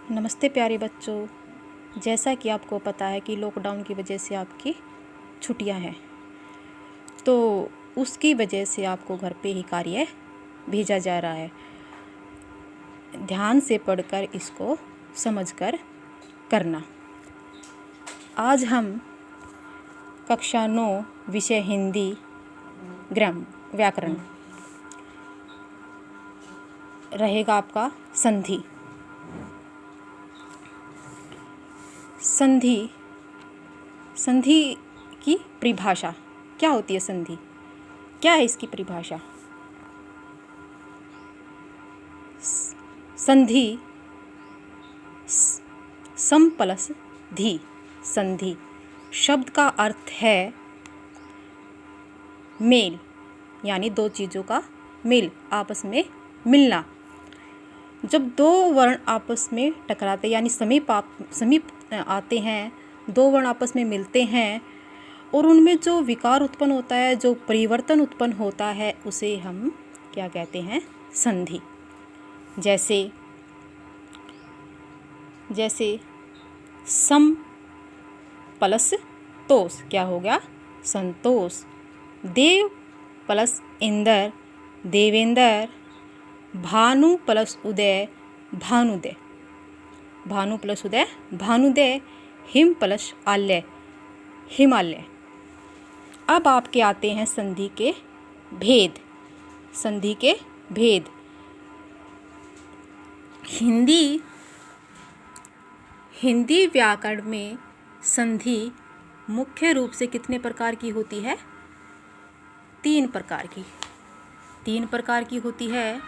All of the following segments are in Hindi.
नमस्ते प्यारे बच्चों। जैसा कि आपको पता है कि लॉकडाउन की वजह से आपकी छुट्टियां हैं, तो उसकी वजह से आपको घर पे ही कार्य भेजा जा रहा है। ध्यान से पढ़कर इसको समझकर करना। आज हम कक्षा 9 विषय हिंदी व्याकरण रहेगा आपका संधि। संधि की परिभाषा क्या होती है? संधि क्या है? इसकी परिभाषा संधि सम प्लस धी। संधि शब्द का अर्थ है मेल, यानी दो चीज़ों का मेल, आपस में मिलना। जब दो वर्ण आपस में टकराते यानी समीप आते हैं, दो वर्ण आपस में मिलते हैं और उनमें जो विकार उत्पन्न होता है, जो परिवर्तन उत्पन्न होता है, उसे हम क्या कहते हैं? संधि। जैसे सम प्लस तोष क्या हो गया? संतोष। देव प्लस इंद्र देवेंद्र। भानु प्लस उदय भानुदय। भानु प्लस उदय भानुदय। हिम प्लस आलय हिमालय। अब आपके आते हैं संधि के भेद। संधि के भेद हिंदी व्याकरण में संधि मुख्य रूप से कितने प्रकार की होती है? 3 प्रकार की। 3 प्रकार की होती है।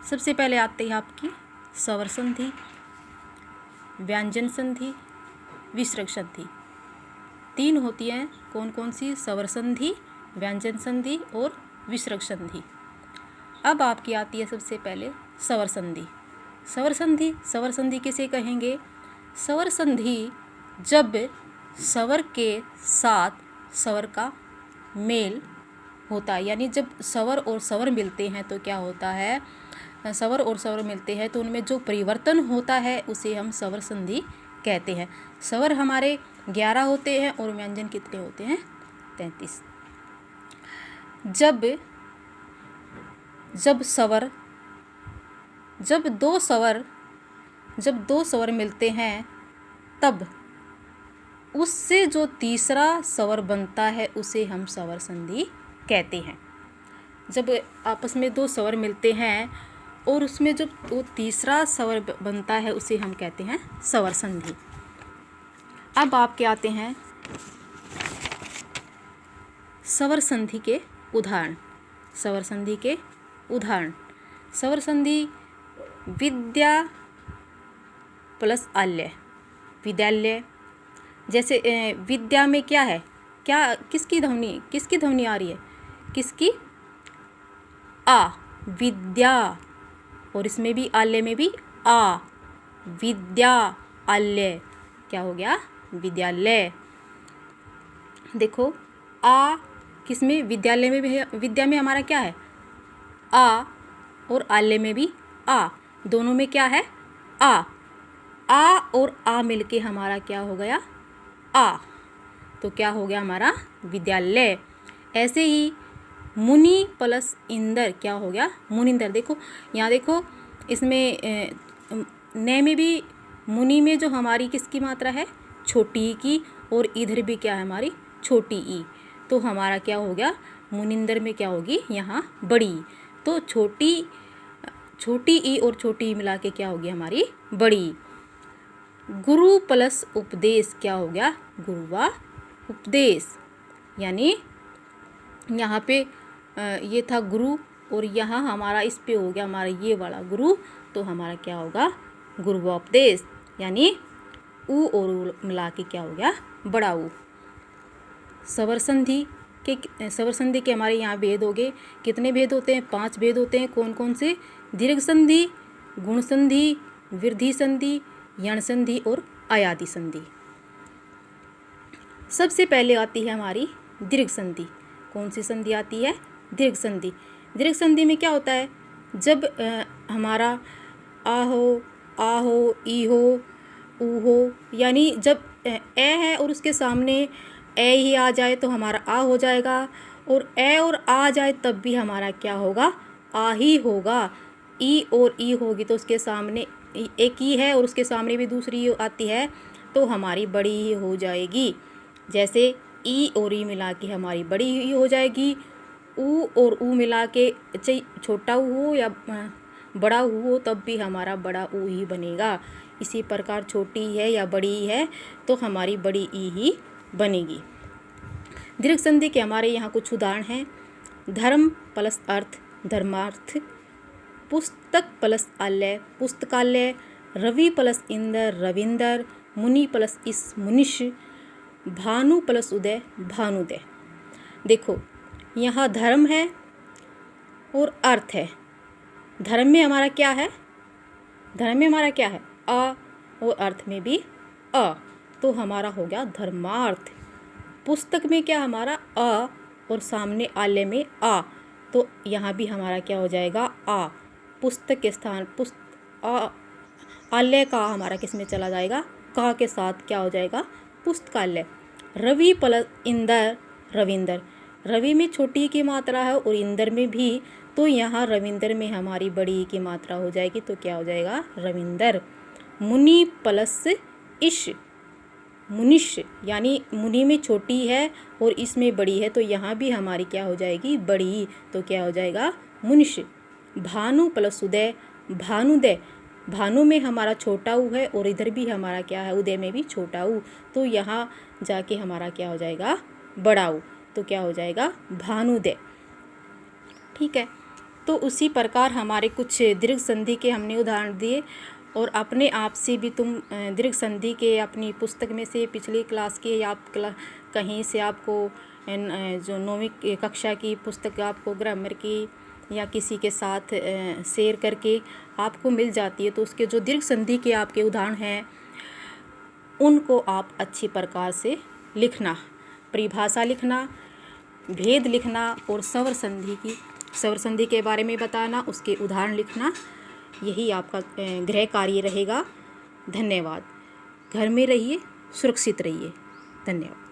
सबसे पहले आती है आपकी स्वर संधि, व्यंजन संधि, विसर्ग संधि। 3 होती हैं। कौन कौन सी? स्वर संधि, व्यंजन संधि और विसर्ग संधि। अब आपकी आती है सबसे पहले स्वर संधि। स्वर संधि किसे कहेंगे? स्वर संधि जब स्वर के साथ स्वर का मेल होता है, यानी जब स्वर और स्वर मिलते हैं तो क्या होता है? स्वर और स्वर मिलते हैं तो उनमें जो परिवर्तन होता है उसे हम स्वर संधि कहते हैं। स्वर हमारे 11 होते हैं और व्यंजन कितने होते हैं? 33। जब दो स्वर मिलते हैं तब उससे जो तीसरा स्वर बनता है उसे हम स्वर संधि कहते हैं। जब आपस में 2 स्वर मिलते हैं और उसमें जब वो तीसरा स्वर बनता है उसे हम कहते हैं स्वर संधि। अब आपके आते हैं स्वर संधि के उदाहरण। स्वर संधि के उदाहरण स्वर संधि विद्या प्लस आल्य विद्यालय। जैसे विद्या में क्या है? किसकी ध्वनि आ रही है? किसकी? आ, विद्या। और इसमें भी आल्य में भी आ, विद्या आल्य क्या हो गया? विद्यालय। देखो आ किसमें? विद्यालय में भी है। विद्या में हमारा क्या है? आ, और आल्य में भी आ, दोनों में क्या है? आ और आ मिलके हमारा क्या हो गया? आ। तो क्या हो गया हमारा? विद्यालय। ऐसे ही मुनि प्लस इंदर क्या हो गया? मुनिंदर। देखो यहाँ देखो, इसमें न में भी मुनि में जो हमारी किसकी मात्रा है? छोटी ई की, और इधर भी क्या है हमारी? छोटी ई। तो हमारा क्या हो गया? मुनिंदर में क्या होगी? यहाँ बड़ी। तो छोटी ई और छोटी ई मिला के क्या होगी? हमारी बड़ी। गुरु प्लस उपदेश क्या हो गया? गुरुवा उपदेश। यानी यहाँ पे ये था गुरु और यहाँ हमारा इस पे हो गया हमारा ये वाला गुरु, तो हमारा क्या होगा? गुरुवा उपदेश। यानी ऊ और ऊ मिला के क्या हो गया? बड़ा ऊ। स्वर संधि के हमारे यहाँ भेद हो गए। कितने भेद होते हैं? 5 भेद होते हैं। कौन कौन से? दीर्घ संधि, गुण संधि, वृद्धि संधि, यण संधि और अयादि संधि। सबसे पहले आती है हमारी दीर्घ संधि। कौन सी संधि आती है? दीर्घ संधि। दीर्घ संधि में क्या होता है? जब हमारा आहो, आहो, ईहो, ऊहो। यानी जब ए है और उसके सामने ए ही आ जाए तो हमारा आ हो जाएगा, और ए और आ जाए तब भी हमारा क्या होगा, आ ही होगा। ई और ई होगी तो उसके सामने एक ई है और उसके सामने भी दूसरी आती है तो हमारी बड़ी ही हो जाएगी। जैसे ई और ई मिला के हमारी बड़ी ही हो जाएगी। ऊ और ऊ मिला के चाहे छोटा ऊ हो या बड़ा ऊ हो तब भी हमारा बड़ा ऊ ही बनेगा। इसी प्रकार छोटी है या बड़ी है तो हमारी बड़ी ई ही बनेगी। दीर्घ संधि के हमारे यहाँ कुछ उदाहरण हैं। धर्म प्लस अर्थ, धर्मार्थ। पुस्तक प्लस आलय, पुस्तकालय। रवि प्लस इंद्र, रविंदर। मुनि प्लस इस, मुनिश। भानु प्लस उदय, भानुदय। देखो यहाँ धर्म है और अर्थ है। धर्म में हमारा क्या है, धर्म में हमारा क्या है, अ, और अर्थ में भी अ, तो हमारा हो गया धर्मार्थ। पुस्तक में क्या हमारा अ और सामने आलय में आ, तो यहाँ भी हमारा क्या हो जाएगा, आ। पुस्तक के स्थान आलय का हमारा किस में चला जाएगा, का के साथ क्या हो जाएगा, पुस्तकालय। रवि प्लस इंदर, रविंदर। रवि में छोटी की मात्रा है और इंदर में भी, तो यहाँ रविंदर में हमारी बड़ी की मात्रा हो जाएगी तो क्या हो जाएगा, रविंदर। मुनि प्लस इश, मुनिश। यानी मुनि में छोटी है और इसमें बड़ी है तो यहाँ भी हमारी क्या हो जाएगी, बड़ी, तो क्या हो जाएगा, मुनिश। भानु प्लस उदय, भानुदय। भानु में हमारा छोटा ऊ है और इधर भी हमारा क्या है, उदय में भी छोटा ऊ, तो यहाँ जाके हमारा क्या हो जाएगा, बड़ा ऊ, तो क्या हो जाएगा, भानुदय। ठीक है, तो उसी प्रकार हमारे कुछ दीर्घ संधि के हमने उदाहरण दिए। और अपने आप से भी तुम दीर्घ संधि के अपनी पुस्तक में से पिछली क्लास के या आप कहीं से आपको जो 9वीं कक्षा की पुस्तक आपको ग्रामर की या किसी के साथ शेयर करके आपको मिल जाती है, तो उसके जो दीर्घ संधि के आपके उदाहरण हैं उनको आप अच्छी प्रकार से लिखना, परिभाषा लिखना, भेद लिखना और स्वर संधि के बारे में बताना, उसके उदाहरण लिखना। यही आपका गृह कार्य रहेगा। धन्यवाद। घर में रहिए, सुरक्षित रहिए। धन्यवाद।